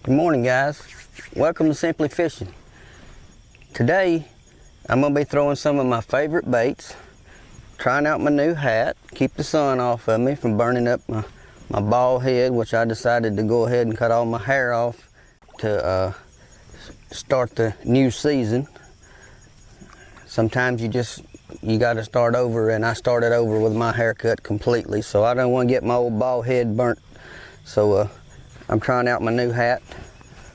Good morning, guys. Welcome to Simply Fishing. Today I'm going to be throwing some of my favorite baits, trying out my new hat, keep the sun off of me from burning up my bald head, which I decided to go ahead and cut all my hair off to start the new season. Sometimes you got to start over, and I started over with my haircut completely, so I don't want to get my old bald head burnt. So I'm trying out my new hat,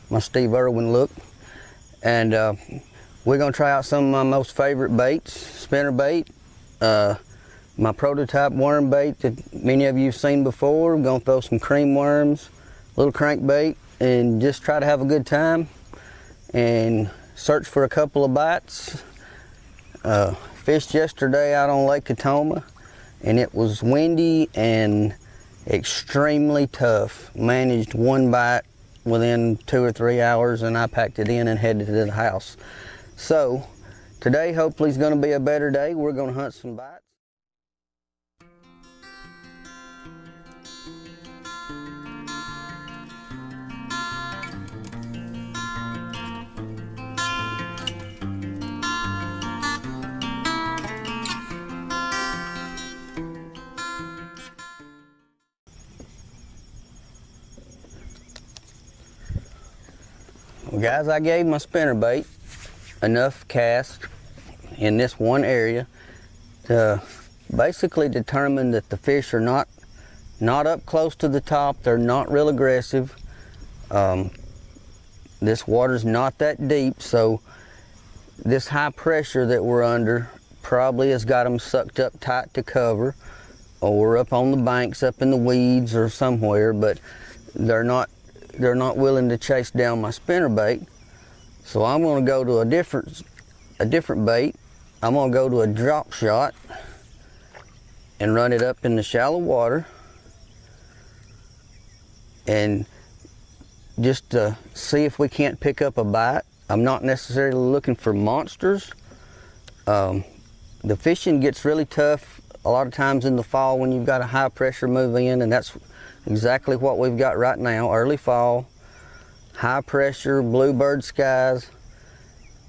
my Steve Irwin look, and we're gonna try out some of my most favorite baits. Spinner bait, my prototype worm bait that many of you have seen before. We're gonna throw some cream worms, little crankbait, and just try to have a good time and search for a couple of bites. Fished yesterday out on Lake Catoma, and it was windy and extremely tough. Managed one bite within 2 or 3 hours, and I packed it in and headed to the house. So today hopefully is going to be a better day. We're going to hunt some bites. Well, guys, I gave my spinnerbait enough cast in this one area to basically determine that the fish are not up close to the top. They're not real aggressive. This water's not that deep, so this high pressure that we're under probably has got them sucked up tight to cover, or up on the banks, up in the weeds or somewhere, but they're not willing to chase down my spinnerbait. So I'm going to go to a different bait. I'm going to go to a drop shot and run it up in the shallow water, and just to see if we can't pick up a bite. I'm not necessarily looking for monsters. The fishing gets really tough a lot of times in the fall when you've got a high pressure move in, and that's exactly what we've got right now. Early fall, high pressure, bluebird skies.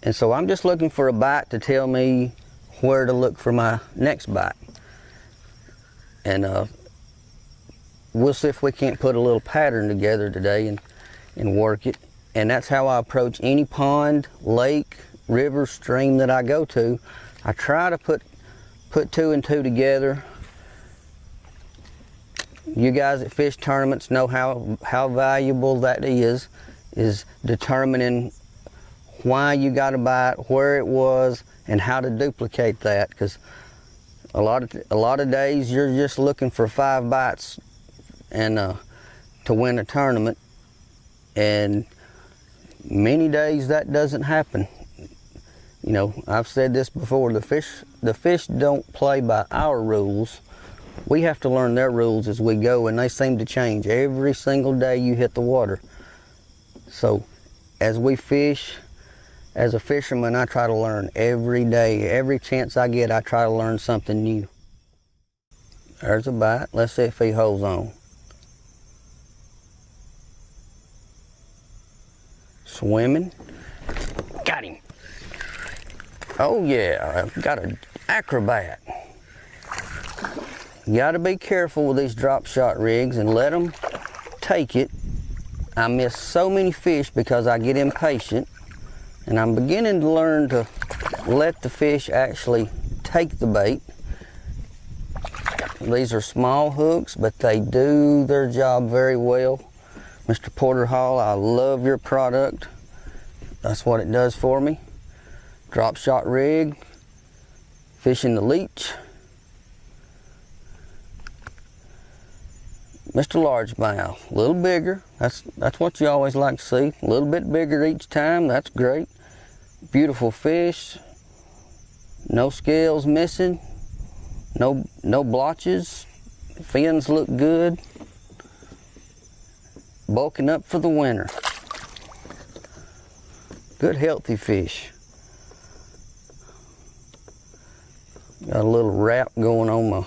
And so I'm just looking for a bite to tell me where to look for my next bite. And we'll see if we can't put a little pattern together today and work it. And that's how I approach any pond, lake, river, stream that I go to. I try to put 2 and 2 together. You guys that fish tournaments know how valuable that is determining why you got a bite, where it was, and how to duplicate that. Because a lot of days you're just looking for 5 bites and to win a tournament, and many days that doesn't happen. You know, I've said this before. The fish don't play by our rules. We have to learn their rules as we go, and they seem to change every single day you hit the water. So as we fish, as a fisherman, I try to learn every day. Every chance I get, I try to learn something new. There's a bite. Let's see if he holds on. Swimming. Got him. Oh yeah, I've got an acrobat. You got to be careful with these drop shot rigs and let them take it. I miss so many fish because I get impatient, and I'm beginning to learn to let the fish actually take the bait. These are small hooks, but they do their job very well. Mr. Porter Hall, I love your product. That's what it does for me. Drop shot rig, fishing the leech. Mr. Largemouth, a little bigger. That's what you always like to see. A little bit bigger each time. That's great. Beautiful fish. No scales missing. No blotches. Fins look good. Bulking up for the winter. Good healthy fish. Got a little wrap going on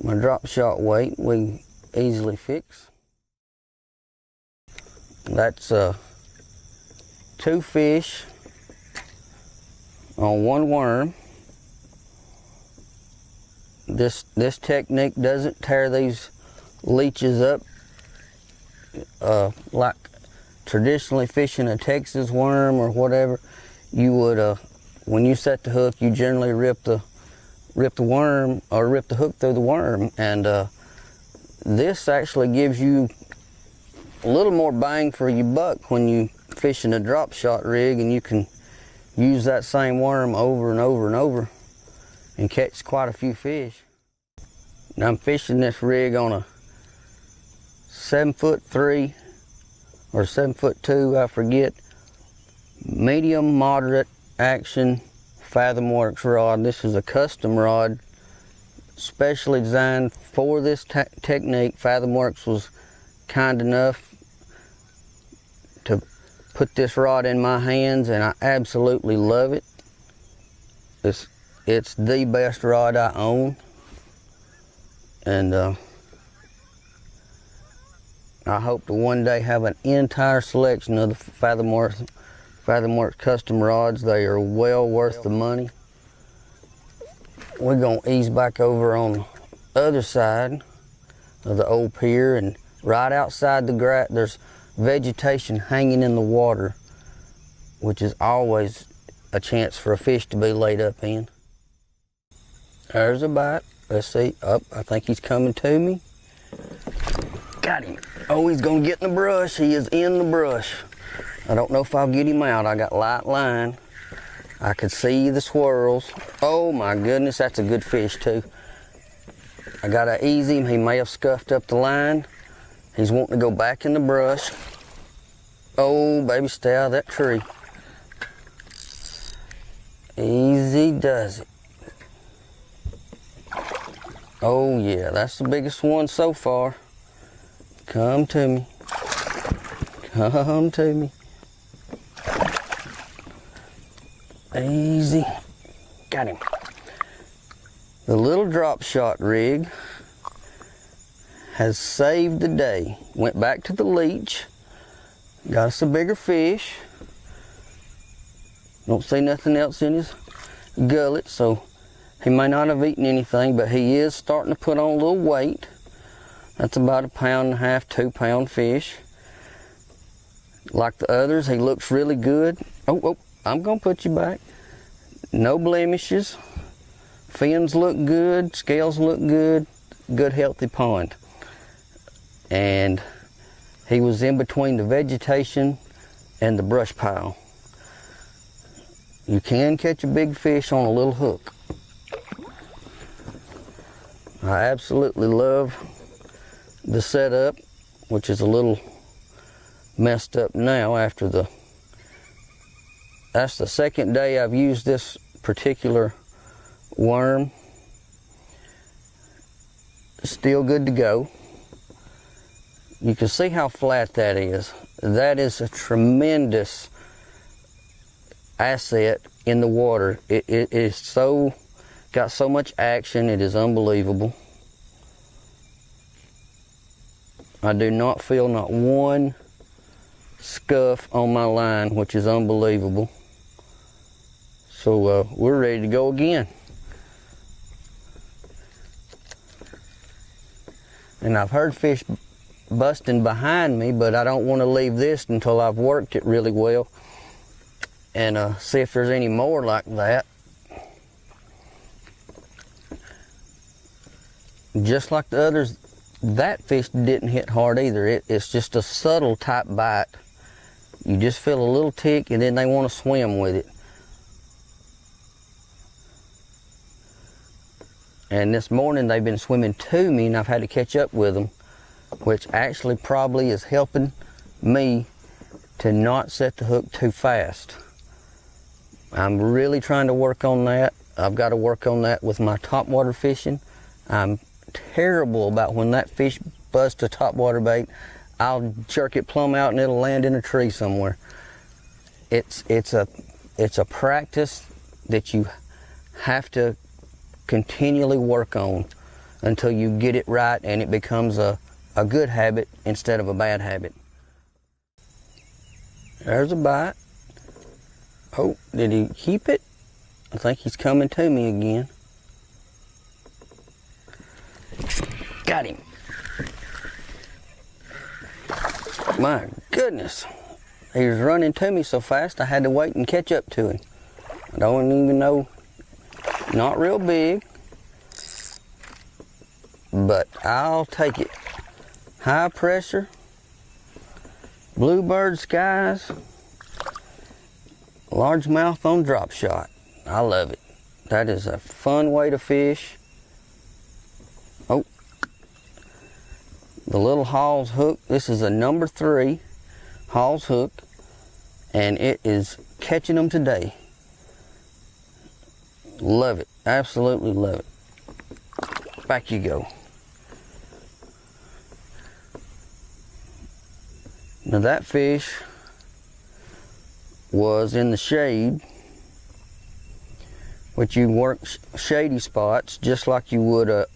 my drop shot weight. We easily fix. That's 2 fish on 1 worm. This technique doesn't tear these leeches up like traditionally fishing a Texas worm or whatever. You would, when you set the hook, you generally rip the worm or rip the hook through the worm, and this actually gives you a little more bang for your buck when you fishing a drop shot rig, and you can use that same worm over and over and over and catch quite a few fish. Now I'm fishing this rig on a 7'3" or 7'2", I forget, medium moderate action Fathomworks rod. This is a custom rod specially designed for this technique. Fathomworks was kind enough to put this rod in my hands, and I absolutely love it. It's the best rod I own, and I hope to one day have an entire selection of the Fathomworks custom rods. They are well worth the money. We're gonna ease back over on the other side of the old pier, and right outside the grass there's vegetation hanging in the water, which is always a chance for a fish to be laid up in. There's a bite. Let's see. Oh, I think he's coming to me. Got him. Oh, he's gonna get in the brush. He is in the brush. I don't know if I'll get him out. I got light line. I could see the swirls. Oh my goodness, that's a good fish too. I gotta ease him. He may have scuffed up the line. He's wanting to go back in the brush. Oh, baby, stay out of that tree. Easy does it. Oh yeah, that's the biggest one so far. Come to me. Come to me. Easy. Got him. The little drop shot rig has saved the day. Went back to the leech. Got us a bigger fish. Don't see nothing else in his gullet, so he may not have eaten anything, but he is starting to put on a little weight. That's about 1.5 pound, 2 pound fish. Like the others, he looks really good. Oh, I'm gonna put you back. No blemishes. Fins look good, scales look good, good healthy pond. And he was in between the vegetation and the brush pile. You can catch a big fish on a little hook. I absolutely love the setup, which is a little messed up now after that's the second day I've used this particular worm. Still good to go. You can see how flat that is. That is a tremendous asset in the water. It is so got so much action, it is unbelievable. I do not feel not one scuff on my line, which is unbelievable. So we're ready to go again. And I've heard fish busting behind me, but I don't want to leave this until I've worked it really well and see if there's any more like that. Just like the others, that fish didn't hit hard either. It's just a subtle type bite. You just feel a little tick and then they want to swim with it. And this morning they've been swimming to me and I've had to catch up with them, which actually probably is helping me to not set the hook too fast. I'm really trying to work on that. I've got to work on that with my topwater fishing. I'm terrible about when that fish busts a topwater bait. I'll jerk it plumb out and it'll land in a tree somewhere. It's a practice that you have to continually work on until you get it right and it becomes a good habit instead of a bad habit. There's a bite. Oh, did he keep it? I think he's coming to me again. Got him. My goodness. He was running to me so fast I had to wait and catch up to him. I don't even know, not real big, but I'll take it. High pressure, bluebird skies, largemouth on drop shot. I love it. That is a fun way to fish. Oh, the little Hall's hook. This is a number 3 Hall's hook, and it is catching them today. Love it. Absolutely love it. Back you go. Now that fish was in the shade, which you work shady spots just like you would a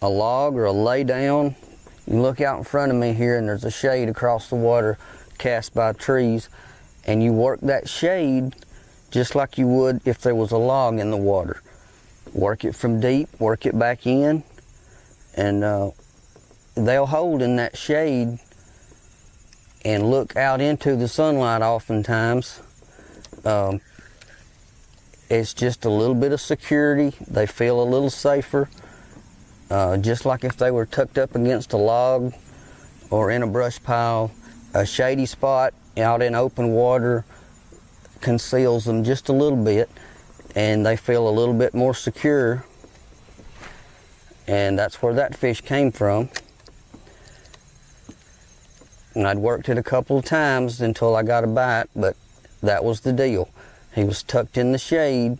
log or a lay down. You look out in front of me here and there's a shade across the water cast by trees, and you work that shade just like you would if there was a log in the water. Work it from deep, work it back in, and they'll hold in that shade and look out into the sunlight oftentimes. It's just a little bit of security. They feel a little safer, just like if they were tucked up against a log or in a brush pile. A shady spot out in open water conceals them just a little bit, and they feel a little bit more secure, and that's where that fish came from. And I'd worked it a couple of times until I got a bite, but that was the deal. He was tucked in the shade,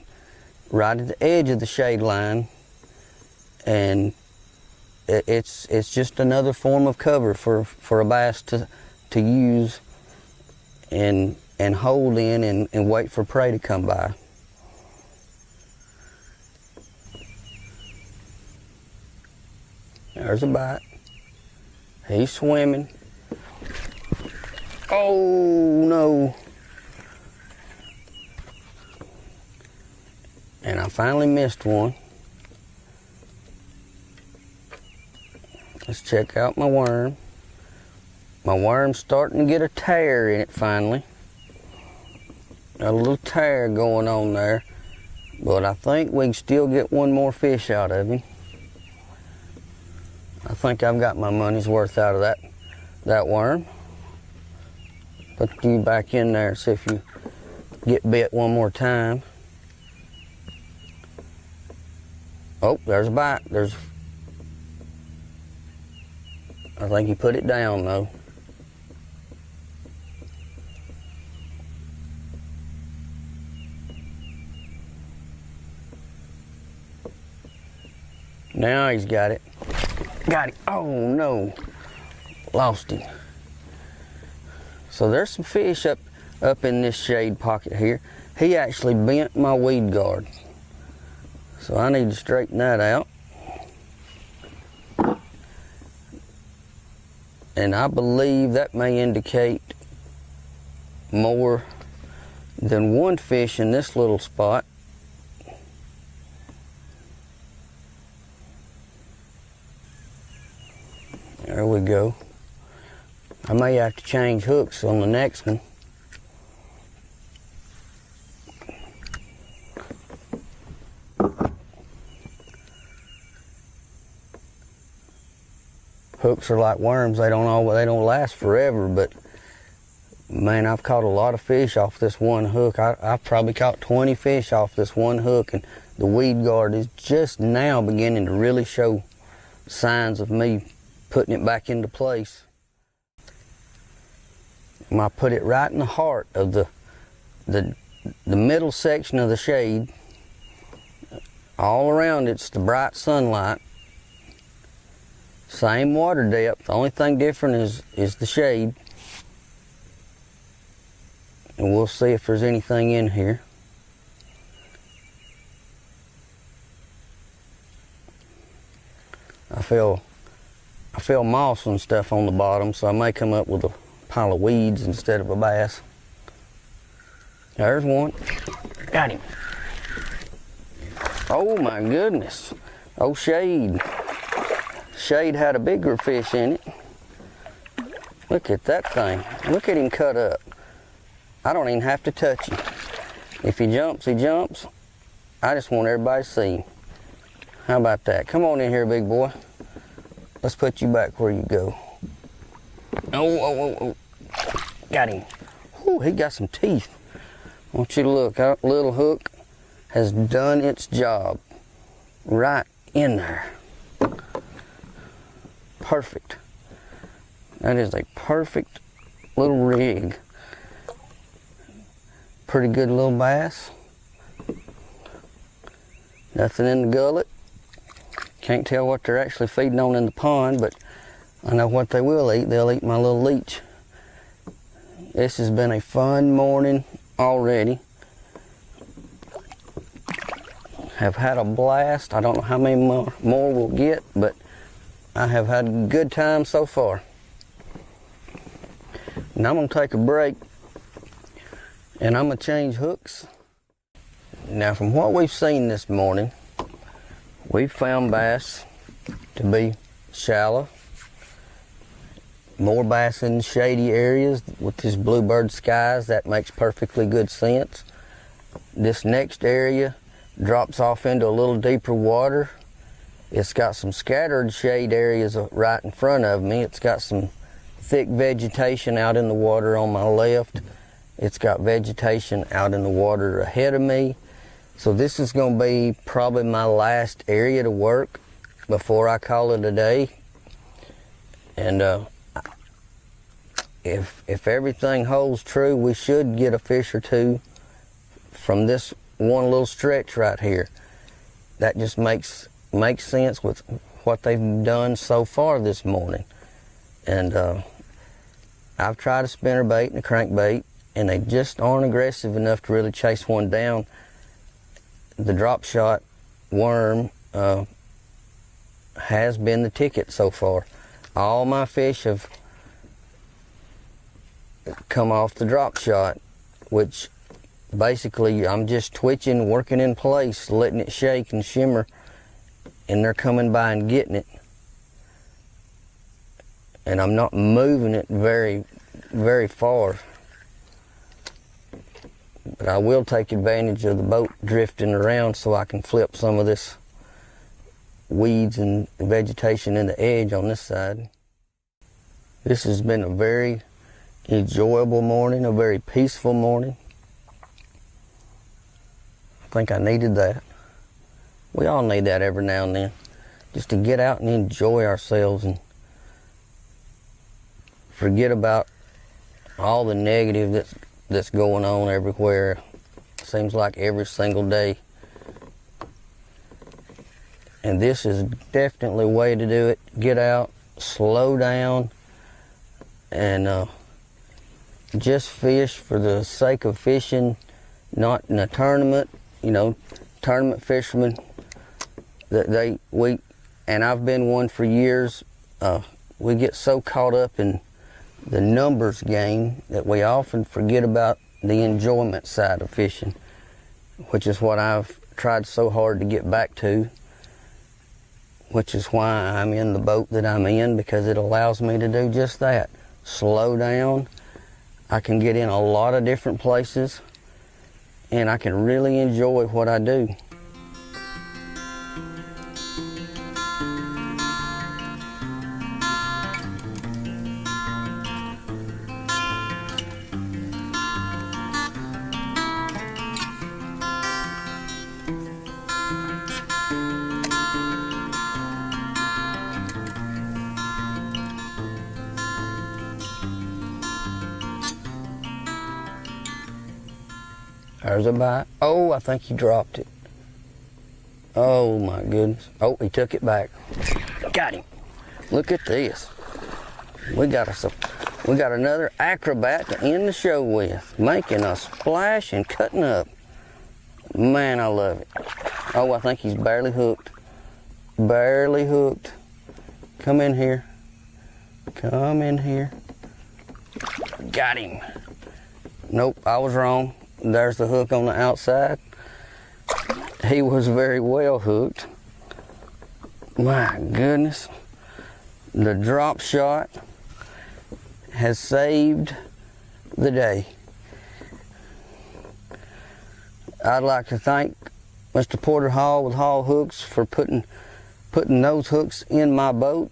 right at the edge of the shade line, and it's just another form of cover for a bass to use and hold in and wait for prey to come by. There's a bite. He's swimming. Oh no. And I finally missed one. Let's check out my worm. My worm's starting to get a tear in it finally. Got a little tear going on there, but I think we can still get one more fish out of him. I think I've got my money's worth out of that worm. Put you back in there, see if you get bit one more time. Oh, there's a bite. I think he put it down though. Now he's got it. Got it. Oh no, lost him. So there's some fish up in this shade pocket here. He actually bent my weed guard, so I need to straighten that out. And I believe that may indicate more than one fish in this little spot. There we go. I may have to change hooks on the next one. Hooks are like worms. They don't last forever, but man, I've caught a lot of fish off this one hook. I've probably caught 20 fish off this one hook, and the weed guard is just now beginning to really show signs of me putting it back into place. I put it right in the heart of the middle section of the shade. All around it's the bright sunlight. Same water depth. The only thing different is the shade. And we'll see if there's anything in here. I feel moss and stuff on the bottom, so I may come up with a pile of weeds instead of a bass. There's one. Got him. Oh my goodness. Oh, Shade. Shade had a bigger fish in it. Look at that thing. Look at him cut up. I don't even have to touch him. If he jumps, he jumps. I just want everybody to see him. How about that? Come on in here, big boy. Let's put you back where you go. Oh. Got him. Whew, he got some teeth. I want you to look. That little hook has done its job. Right in there. Perfect. That is a perfect little rig. Pretty good little bass. Nothing in the gullet. Can't tell what they're actually feeding on in the pond, but I know what they will eat. They'll eat my little leech. This has been a fun morning already. Have had a blast. I don't know how many more we'll get, but I have had a good time so far. Now I'm going to take a break and I'm going to change hooks. Now from what we've seen this morning, we've found bass to be shallow. More bass in shady areas with these bluebird skies. That makes perfectly good sense. This next area drops off into a little deeper water. It's got some scattered shade areas right in front of me. It's got some thick vegetation out in the water on my left. It's got vegetation out in the water ahead of me. So this is going to be probably my last area to work before I call it a day. And if everything holds true, we should get a fish or two from this one little stretch right here. That just makes sense with what they've done so far this morning. And I've tried a spinnerbait and a crankbait, and they just aren't aggressive enough to really chase one down. The drop shot worm has been the ticket so far. All my fish have come off the drop shot, which basically I'm just twitching, working in place, letting it shake and shimmer, and they're coming by and getting it. And I'm not moving it very, very far. But I will take advantage of the boat drifting around so I can flip some of this weeds and vegetation in the edge on this side. This has been a very enjoyable morning, a very peaceful morning. I think I needed that. We all need that every now and then, just to get out and enjoy ourselves and forget about all the negative that's going on everywhere. Seems like every single day. And this is definitely a way to do it. Get out, slow down, and just fish for the sake of fishing, not in a tournament. You know, tournament fishermen, and I've been one for years, we get so caught up in the numbers game that we often forget about the enjoyment side of fishing, which is what I've tried so hard to get back to, which is why I'm in the boat that I'm in, because it allows me to do just that. Slow down. I can get in a lot of different places, and I can really enjoy what I do. There's a bite. Oh, I think he dropped it. Oh my goodness. Oh, he took it back. Got him. Look at this. We got another acrobat to end the show with, making a splash and cutting up. Man, I love it. Oh, I think he's barely hooked. Barely hooked. Come in here. Come in here. Got him. Nope, I was wrong. There's the hook on the outside. He was very well hooked. My goodness. The drop shot has saved the day. I'd like to thank Mr. Porter Hall with Hall Hooks for putting those hooks in my boat.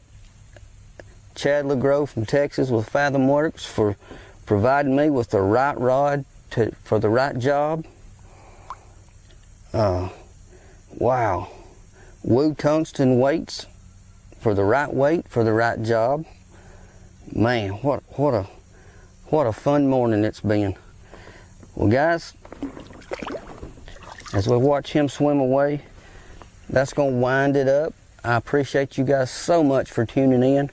Chad LeGros from Texas with Fathom Works for providing me with the right rod for the right job. Wow. Woo Tungsten weights for the right weight for the right job. Man, what a fun morning it's been. Well, guys, as we watch him swim away, that's gonna wind it up. I appreciate you guys so much for tuning in.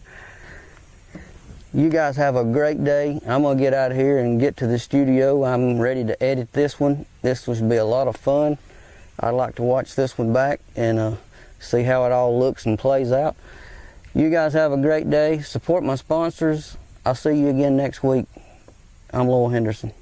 You guys have a great day. I'm gonna get out of here and get to the studio. I'm ready to edit this one. This will be a lot of fun. I'd like to watch this one back and see how it all looks and plays out. You guys have a great day. Support my sponsors. I'll see you again next week. I'm Lowell Henderson.